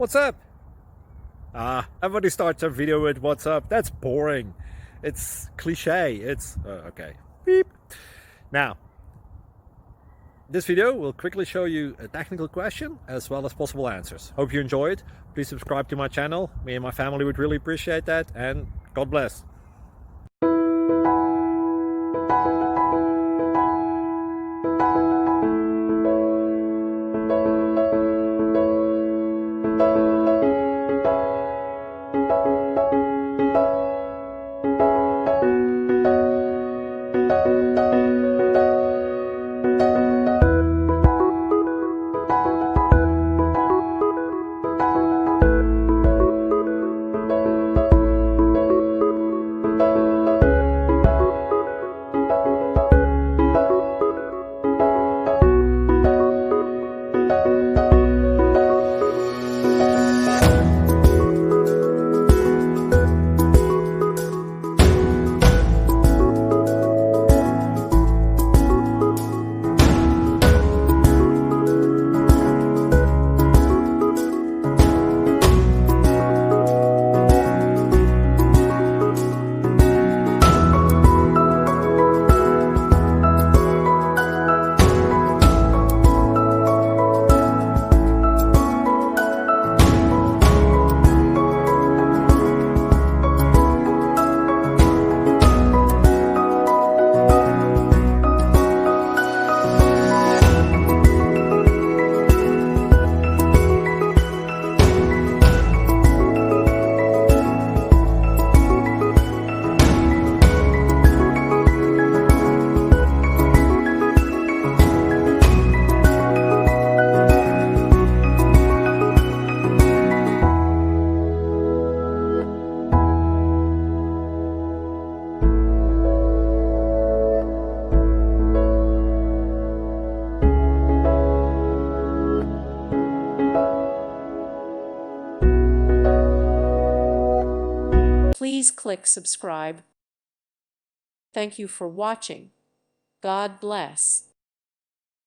What's up? Everybody starts a video with what's up. That's boring. It's cliche. It's okay. Beep. Now, this video will quickly show you a technical question as well as possible answers. Hope you enjoy it. Please subscribe to my channel. Me and my family would really appreciate that, and God bless. Please click subscribe. Thank you for watching. God bless.